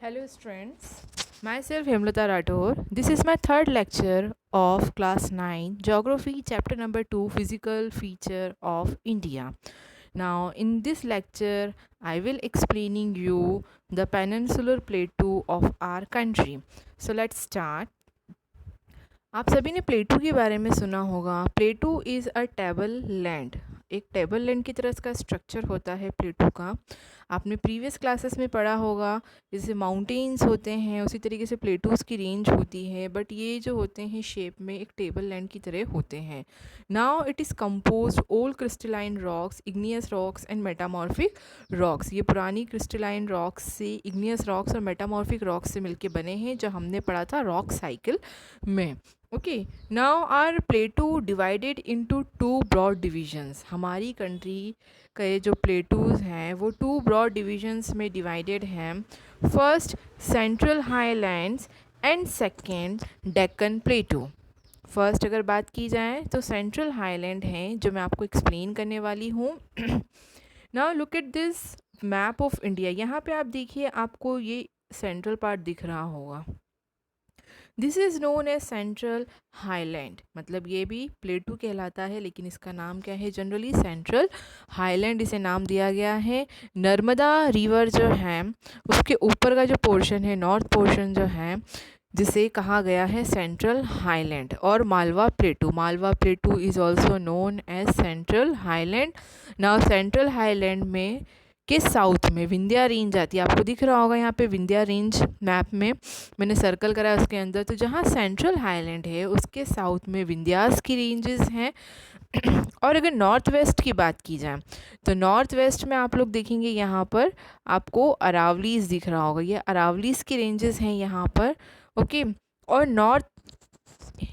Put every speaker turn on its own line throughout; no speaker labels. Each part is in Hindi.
Hello students, myself Hemlata Rathore. This is my third lecture of class 9 Geography chapter number 2 Physical Feature of India. Now in this lecture I will explaining you the peninsular plateau of our country. So let's start. आप सभी ने प्लेटू के बारे में सुना होगा. प्लेटू इज़ अ टेबल लैंड. एक टेबल लैंड की तरह इसका स्ट्रक्चर होता है प्लेटू का. आपने प्रीवियस क्लासेस में पढ़ा होगा. जैसे माउंटेन्स होते हैं उसी तरीके से प्लेटूज़ की रेंज होती है, बट ये जो होते हैं शेप में एक टेबल लैंड की तरह होते हैं. Now it is composed old crystalline rocks, igneous rocks and metamorphic rocks. ये पुरानी क्रिस्टलाइन रॉक्स से, इग्नियस रॉक्स और मेटामॉर्फिक रॉक्स से मिलके बने हैं, जो हमने पढ़ा था रॉक साइकिल में. Okay, now are plateau divided into two broad divisions. हमारी कंट्री के जो प्लेटूज़ हैं वो टू ब्रॉड डिविजन्स में डिवाइडेड हैं. First central highlands and second Deccan plateau. First अगर बात की जाए तो सेंट्रल हाईलैंड हैं, जो मैं आपको एक्सप्लेन करने वाली हूँ. Now look at this map of India. यहाँ पे आप देखिए, आपको ये सेंट्रल पार्ट दिख रहा होगा. This is known as central highland. मतलब ये भी प्लेटू कहलाता है, लेकिन इसका नाम क्या है? जनरली सेंट्रल हाईलैंड इसे नाम दिया गया है. नर्मदा रिवर जो है उसके ऊपर का जो पोर्शन है, नॉर्थ पोर्शन जो है, जिसे कहा गया है सेंट्रल हाईलैंड. और Malwa plateau is also known as central highland. Now central highland में के साउथ में विंध्या रेंज आती है. आपको दिख रहा होगा यहाँ पे विंध्या रेंज मैप में मैंने सर्कल करा है उसके अंदर. तो जहाँ सेंट्रल हाईलैंड है उसके साउथ में विंध्यास की रेंजेस हैं. और अगर नॉर्थ वेस्ट की बात की जाए तो नॉर्थ वेस्ट में आप लोग देखेंगे यहाँ पर आपको अरावलीज दिख रहा होगा. ये अरावलीज की रेंजेस हैं यहाँ पर. ओके, और नॉर्थ,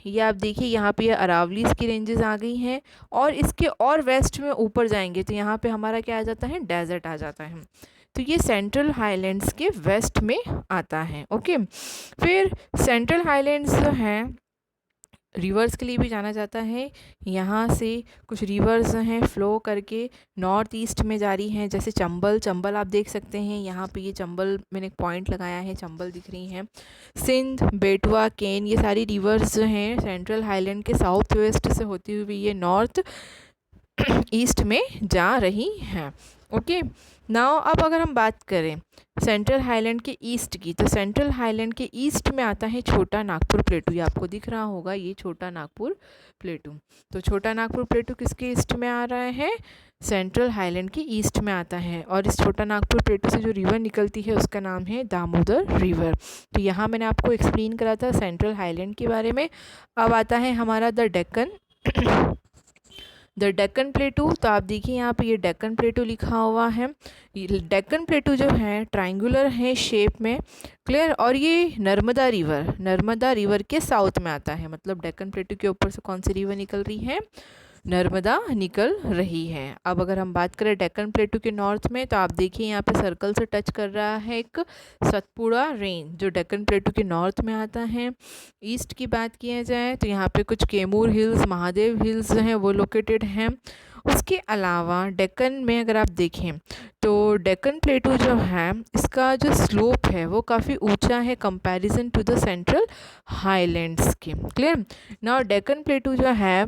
ये आप देखिए यहाँ पे अरावलीज की रेंजेस आ गई हैं. और इसके और वेस्ट में ऊपर जाएंगे तो यहाँ पे हमारा क्या आ जाता है? डेजर्ट आ जाता है. तो ये सेंट्रल हाईलैंड्स के वेस्ट में आता है. ओके, फिर सेंट्रल हाईलैंड्स जो हैं रिवर्स के लिए भी जाना जाता है. यहाँ से कुछ रिवर्स हैं फ्लो करके नॉर्थ ईस्ट में जारी हैं, जैसे चंबल आप देख सकते हैं. यहाँ पे ये चंबल मैंने एक पॉइंट लगाया है, चंबल दिख रही हैं. सिंध, बेटवा, केन, ये सारी रिवर्स जो हैं सेंट्रल हाईलैंड के साउथ वेस्ट से होती हुई ये नॉर्थ ईस्ट में जा रही हैं. ओके, नाउ अब अगर हम बात करें सेंट्रल हाईलैंड के ईस्ट की, तो सेंट्रल हाईलैंड के ईस्ट में आता है छोटा नागपुर प्लेटू. ये आपको दिख रहा होगा, ये छोटा नागपुर प्लेटू. तो छोटा नागपुर प्लेटू किसके ईस्ट में आ रहा है? सेंट्रल हाईलैंड के ईस्ट में आता है. और इस छोटा नागपुर प्लेटू से जो रिवर निकलती है उसका नाम है दामोदर रिवर. तो यहाँ मैंने आपको एक्सप्लेन करा था सेंट्रल हाईलैंड के बारे में. अब आता है हमारा द डेक्कन प्लेटू. तो आप देखिए यहाँ पे ये डेक्कन प्लेटू लिखा हुआ है. डेक्कन प्लेटू जो है ट्रायंगुलर है शेप में, क्लियर. और ये नर्मदा रिवर के साउथ में आता है. मतलब डेक्कन प्लेटू के ऊपर से कौन सी रिवर निकल रही है? नर्मदा निकल रही है. अब अगर हम बात करें डेक्कन प्लेटू के नॉर्थ में, तो आप देखिए यहाँ पे सर्कल से टच कर रहा है एक सतपुड़ा रेंज, जो डेक्कन प्लेटू के नॉर्थ में आता है. ईस्ट की बात किया जाए तो यहाँ पे कुछ केमूर हिल्स, महादेव हिल्स जो हैं वो लोकेटेड हैं. उसके अलावा डेक्कन में अगर आप देखें तो डेक्कन प्लेटू जो है इसका जो स्लोप है वो काफ़ी ऊंचा है comparison to the central highlands के. क्लियर. नाउ डेक्कन प्लेटू जो है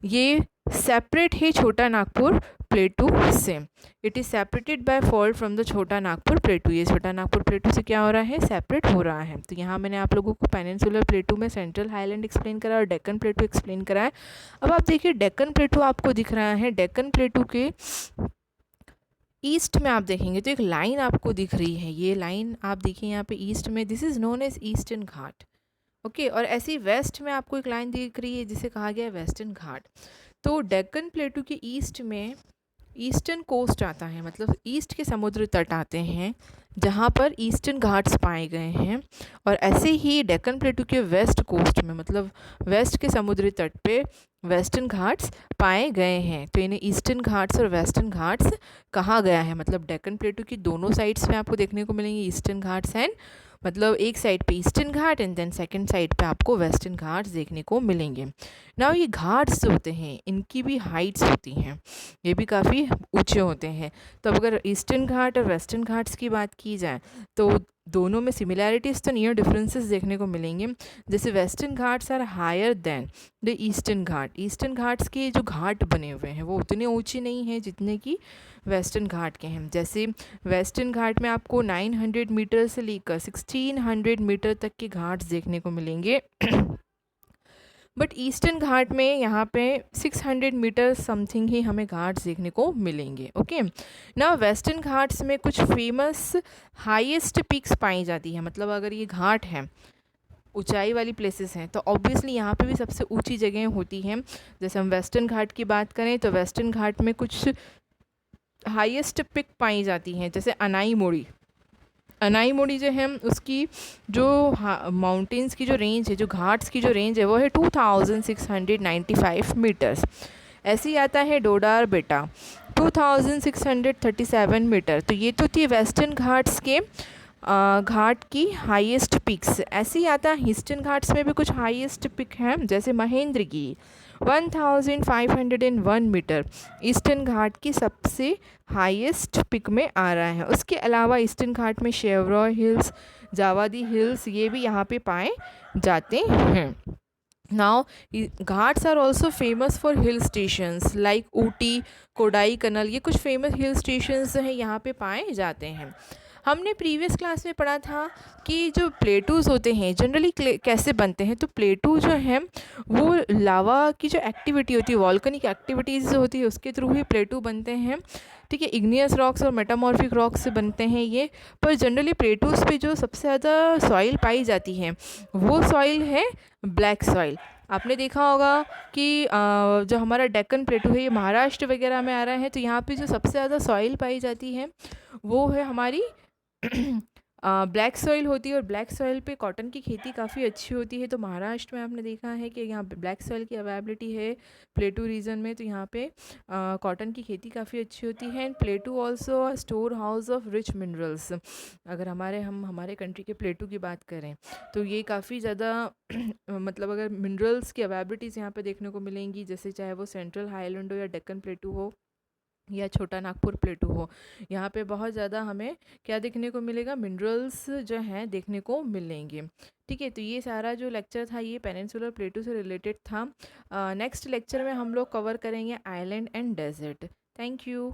ये सेपरेट है छोटा नागपुर प्लेटू से. It is separated by fault from the Chota Nagpur प्लेटू. ये छोटा नागपुर प्लेटू से क्या हो रहा है? सेपरेट हो रहा है. तो यहाँ मैंने आप लोगों को पेनिनसुलर प्लेटू में सेंट्रल हाईलैंड एक्सप्लेन करा और डेक्कन प्लेटू एक्सप्लेन करा है. अब आप देखिए डेक्कन प्लेटू आपको दिख रहा है. डेक्कन प्लेटू के ईस्ट में आप देखेंगे तो एक लाइन आपको दिख रही है. ये लाइन आप देखिए यहाँ पे ईस्ट में, this is known as eastern Ghat. Okay, और ऐसी वेस्ट में आपको एक लाइन दिख रही है जिसे कहा गया है वेस्टर्न घाट. तो डेक्कन प्लेटू के ईस्ट में ईस्टर्न कोस्ट आता है, मतलब ईस्ट के समुद्र तट आते हैं जहाँ पर ईस्टर्न घाट्स पाए गए हैं. और ऐसे ही डेक्कन प्लेटू के वेस्ट कोस्ट में, मतलब वेस्ट के समुद्री तट पे वेस्टर्न घाट्स पाए गए हैं. तो इन्हें ईस्टर्न घाट्स और वेस्टर्न घाट्स कहा गया है. मतलब डेक्कन प्लेटू की दोनों साइड्स में आपको देखने को मिलेंगे ईस्टर्न घाट्स एंड मतलब एक साइड पे eastern Ghat and then second side पे आपको वेस्टर्न घाट्स देखने को मिलेंगे। नाउ ये घाट्स जो होते हैं इनकी भी हाइट्स होती हैं, ये भी काफ़ी ऊंचे होते हैं। तो अब अगर ईस्टर्न घाट और वेस्टर्न घाट्स की बात की जाए तो दोनों में सिमिलैरिटीज़ तो नहीं है, डिफरेंसेस देखने को मिलेंगे। जैसे western Ghats are higher than the eastern Ghat, eastern Ghats के जो घाट बने हुए हैं वो उतने ऊंचे नहीं हैं जितने कि वेस्टर्न घाट के हैं। जैसे वेस्टर्न घाट में आपको 900 मीटर से लेकर 1600 मीटर तक के घाट्स देखने को मिलेंगे बट ईस्टर्न घाट में यहाँ पे 600 मीटर समथिंग ही हमें घाट्स देखने को मिलेंगे। ओके, ना वेस्टर्न घाट्स में कुछ फेमस हाईएस्ट पिक्स पाई जाती है। मतलब अगर ये घाट है, ऊंचाई वाली प्लेसेस हैं, तो ऑब्वियसली यहाँ पे भी सबसे ऊंची जगह होती हैं। जैसे हम वेस्टर्न घाट की बात करें तो वेस्टर्न घाट में कुछ हाईएस्ट पिक पाई जाती हैं, जैसे अनाई मोड़ी। अनाई मोड़ी जो है उसकी जो माउंटेन्स की जो रेंज है, जो घाट्स की जो रेंज है वो है 2695 मीटर्स। ऐसे ही आता है डोडार बेटा 2637 मीटर। तो ये तो थी वेस्टर्न घाट्स के घाट की हाईएस्ट पिक्स। ऐसे ही आता है ईस्टर्न घाट्स में भी कुछ हाईएस्ट पिक हैं, जैसे महेंद्रगिरी 1501 मीटर ईस्टर्न घाट की सबसे हाईएस्ट पिक में आ रहा है। उसके अलावा ईस्टर्न घाट में शेवरॉय हिल्स, जावादी हिल्स ये भी यहाँ पे पाए जाते हैं। Now Ghats are also famous for hill stations like Ooty, Kodaikanal, ये कुछ फेमस हिल स्टेशंस हैं यहाँ पे पाए जाते हैं। हमने प्रीवियस क्लास में पढ़ा था कि जो प्लेटूज़ होते हैं जनरली कैसे बनते हैं। तो प्लेटू जो है वो लावा की जो एक्टिविटी होती है, वॉल्केनिक एक्टिविटीज़ जो होती है उसके थ्रू ही प्लेटू बनते हैं। ठीक है, इग्नियस रॉक्स और मेटामॉर्फिक रॉक्स से बनते हैं ये। पर जनरली प्लेटूज़ पे जो सबसे ज़्यादा सॉइल पाई जाती है वो सॉइल है ब्लैक सॉइल। आपने देखा होगा कि जो हमारा डेक्कन प्लेटू है ये महाराष्ट्र वगैरह में आ रहा है, तो यहाँ पे जो सबसे ज़्यादा सॉइल पाई जाती है वो है हमारी ब्लैक सॉइल होती है। और ब्लैक सॉइल पे कॉटन की खेती काफ़ी अच्छी होती है। तो महाराष्ट्र में आपने देखा है कि यहाँ ब्लैक सॉइल की अवेलेबिलिटी है प्लेटू रीजन में, तो यहाँ पे कॉटन की खेती काफ़ी अच्छी होती है। And प्लेटू also store house of rich minerals. अगर हमारे कंट्री के प्लेटू की बात करें तो ये काफ़ी ज़्यादा मतलब अगर मिनरल्स की अवेलेबिलिटीज़ यहाँ पे देखने को मिलेंगी, जैसे चाहे वो सेंट्रल हाईलैंड हो या डेक्कन प्लेटू हो या छोटा नागपुर प्लेटू हो, यहाँ पे बहुत ज़्यादा हमें क्या देखने को मिलेगा, मिनरल्स जो हैं देखने को मिलेंगे। ठीक है, तो ये सारा जो लेक्चर था ये पेनिनसुलर प्लेटू से रिलेटेड था। नेक्स्ट लेक्चर में हम लोग कवर करेंगे island and desert. Thank you.